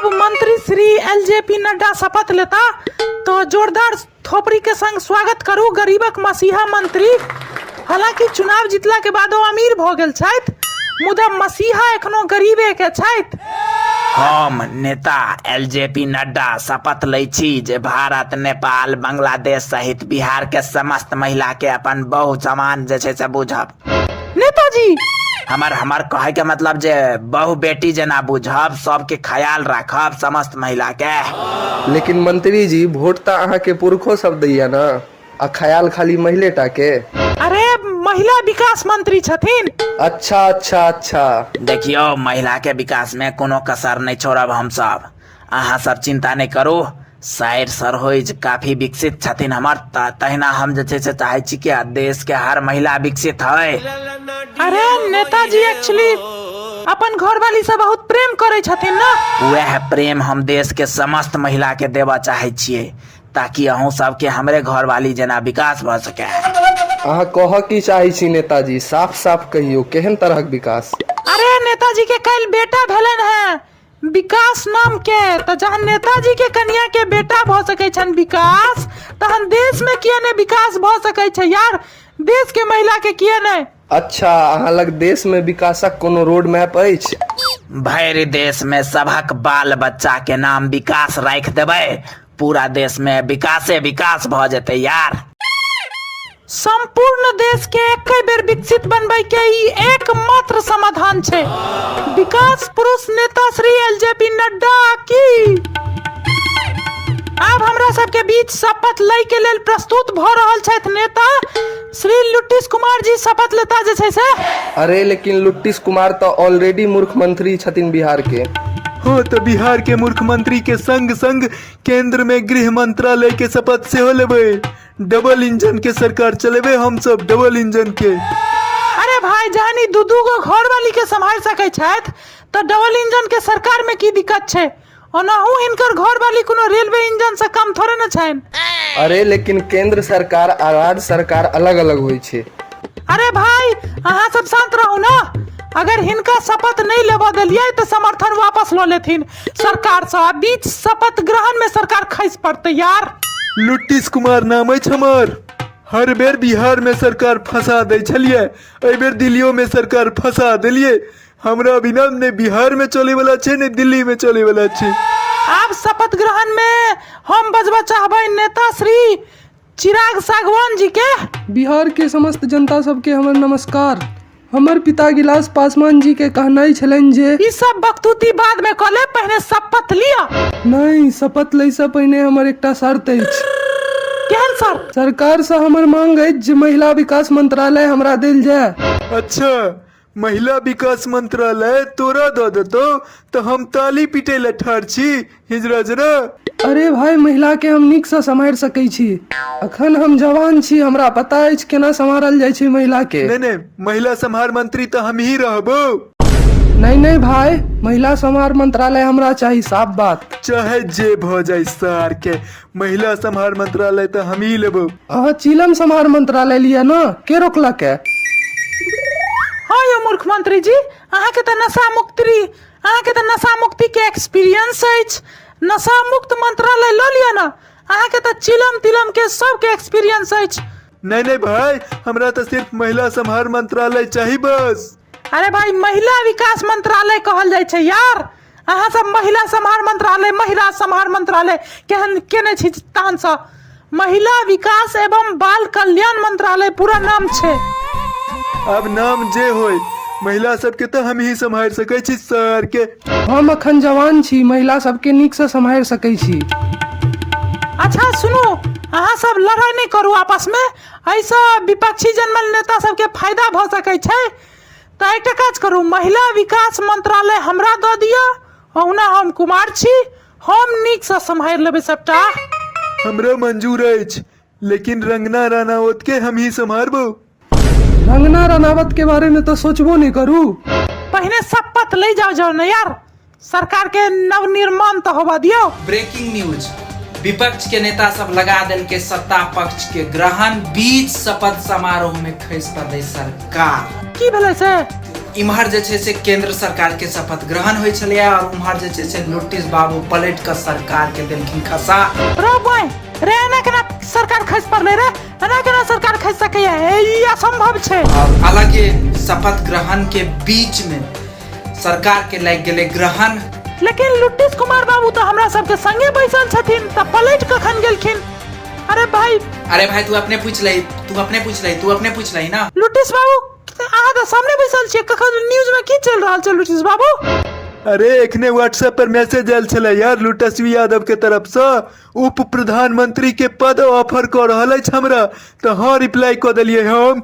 जब मंत्री श्री एलजेपी नड्डा शपथ लेता तो जोरदार थोपड़ी के संग स्वागत करू गरीबक मसीहा मंत्री। हालांकि चुनाव जीतला के बाद वो अमीर भ गेल छथि, मुदा मसीहा एखनो गरीबे के छथि। हम नेता एलजेपी नड्डा शपथ लै छी जे भारत, नेपाल, बांग्लादेश सहित बिहार के समस्त महिला के अपन बहु समान जे छै से बुझब। नेताजी हमर कहे के मतलब जे बहु बेटी जना बुझब, सबके ख्याल रखब, समस्त महिला के। लेकिन मंत्री जी वोट तो अहाँ के पुरखो सब दैया ना, आ ख्याल खाली महिले टा के। अरे महिला विकास मंत्री छथिन। अच्छा। देखियो, महिला के विकास में कोनो कसर नहीं छोड़ब हम सब। अहाँ सब चिंता नहीं करू। साइड सरोज काफी विकसित छथिन हमर, तहिना हम जे छै से चाहे छी कि देश के हर महिला विकसित है। अरे नेताजी एक्चुअली अपन घरवाली से बहुत प्रेम करे छथिन ना। वह प्रेम हम देश के समस्त महिला के देवा चाहे छियै, ताकि अहूँ सबके हमरे घरवाली जना विकास भ सके। अहाँ कह की चाहे छी नेताजी, साफ साफ कहियो केहन तरहक विकास? अरे नेताजी के कल बेटा भेलन है विकास नाम के, तो जहन नेताजी के कन्या के बेटा भ सके छन विकास, तहन देश में किया ने विकास भ सके छै यार, देश के महिला के किया ने। अच्छा, अहाँ लग देश में विकासक कोनो रोड मैप अछि? भरि देश में सबहक बाल बच्चा के नाम विकास राख देबै, पूरा देश में विकासे विकास भ जेतै यार। संपूर्ण देश के एक बेर विकसित बनबै के ई एकमात्र समाधान छै। विकास पुरुष नेता श्री एलजेपी नड्डा की अब हमरा सबके बीच शपथ लय के लेल प्रस्तुत भ रहल छथि नेता श्री लुट्टिस कुमार जी। शपथ लेता जे छै से। अरे लेकिन लुट्टिस कुमार तो ऑलरेडी मूर्ख मंत्री छथिन बिहार के। हाँ, तो बिहार के मुख्यमंत्री के संग संग केंद्र में गृह मंत्रालय के शपथ से हो लेबे। डबल इंजन के सरकार चलेबे हम सब, डबल इंजन के। अरे भाई, जानी दू गो घर वाली के संभाल सके छथि तो डबल इंजन के सरकार में की दिक्कत छै? ओनाहू हिनकर घर वाली कोनो रेलवे इंजन से कम थोड़े न छन। अरे लेकिन केंद्र सरकार आ राज्य सरकार अलग अलग होय छै। अरे भाई, अहाँ सब शांत रहू ना। अगर हिनका शपथ नहीं लेवा दिलिए तो समर्थन वापस लो लेथिन सरकार से। बीच शपथ ग्रहण में सरकार खस पड़ते यार। लुट्टिस कुमार नाम अछि हमर। हर बेर बिहार में सरकार फंसा दै छलिए, एहि बेर दिल्लियो में सरकार फंसा देलिए। हमरा बिना ने बिहार में चले वाला छै ने दिल्ली में चले वाला छै। आप शपथ ग्रहण में हम बजबा चाहबै नेता श्री चिराग सागवान जी के। बिहार के समस्त जनता सबके हमर नमस्कार। हमर पिता गिलास पासवान जी के कहनाई छलन जे ई सब बकतूती बाद में कले, पहले शपथ लिया। नहीं, शपथ लै से पहिने हमर एकटा शर्त अछि। केहन सर? सरकार से हमर मांग अछि जे महिला विकास मंत्रालय हमरा देल जाय। अच्छा, महिला विकास मंत्रालय तोरा दो देतो तो हम ताली पीटे ले ठाढ़ छी। हिजरा जरा। अरे भाई, महिला के हम नीक से सम्हार सकै छी। अखन हम जवान छी, हमरा पता अछि केना सम्हारल जाइ छै महिला के। नहीं, महिला संहार मंत्री तो हम ही रहबो। नहीं भाई, महिला संहार मंत्रालय हमरा चाहिए, साफ बात। चाहे जे भ जाए सार के, महिला संहार मंत्रालय तो हम ही लेबो। अहाँ चिलम संहार मंत्रालय लिया ना, के रोकलक है? हाँ यो मुख्यमंत्री जी, अहाँ के तो नशा मुक्ति के एक्सपीरियंस अछि। नशा मुक्त मंत्रालय लो लिया ना, अहाँ के तो चिलम तिलम के सब के एक्सपीरियंस अछि। नहीं भाई, हमरा तो सिर्फ महिला संहार मंत्रालय चाहिए बस। अरे भाई, महिला विकास मंत्रालय कहल जाय छै यार। अहाँ सब महिला संहार मंत्रालय केहन केने छी तान सा। महिला विकास एवं बाल कल्याण मंत्रालय पूरा नाम छै। अब नाम जे होय, महिला सबके तो हम ही संभाल सकै छी सर के। हम अखन जवान छी, महिला सबके नीक से संभाल सकै छी। अच्छा सुनो, अहाँ सब लड़ाई नहीं करू आपस में, ऐसा विपक्षी जनमल नेता सबके फायदा भ सकै छै। तो एक काज करू, महिला विकास मंत्रालय हमरा दो दिया। ओना हम कुमार छी, हम नीक से संभाल लेबै सबटा। हमरा मंजूर अछि, लेकिन रंगना रानावत के हम ही संभारबो। रंगना रनावत के बारे में तो सोचबो नहीं करू। पहले शपथ ले जाओ ना यार, सरकार के नवनिर्माण तो होवा दियो। ब्रेकिंग न्यूज, विपक्ष के नेता सब लगा दिल के सत्ता पक्ष के ग्रहण, बीच शपथ समारोह में खसि पड़लै सरकार। की भेलै से? इम्हर जे छै से केंद्र सरकार के शपथ ग्रहण होइ छलैया और उम्हर जे छै से लोटिस बाबू पलट के सरकार के देलखिन खसा। रो भाई रे एना केना सरकार खस पड़ले रे, एना केना सरकार खस सकैया, ई असंभव छै। और अलगे शपथ ग्रहण के बीच में सरकार के लग गेले ग्रहण। लेकिन लुटिस कुमार बाबू तो हमरा सबके संगे बैसल छथिन, त पलट कखन गेलखिन? अरे भाई तू अपने पूछ लही ना। लुटिस बाबू अहाँ तो सामने बैसल छियै, कखन न्यूज में की चल रहल छै लुटिस बाबू? अरे एखने व्हाट्सएप पर मैसेज आयल छले यार लुटस्वी यादव के तरफ से, उप प्रधानमंत्री के पद ऑफर कर रहल अछि हमरा, तो हाँ रिप्लाई क देलिए हम।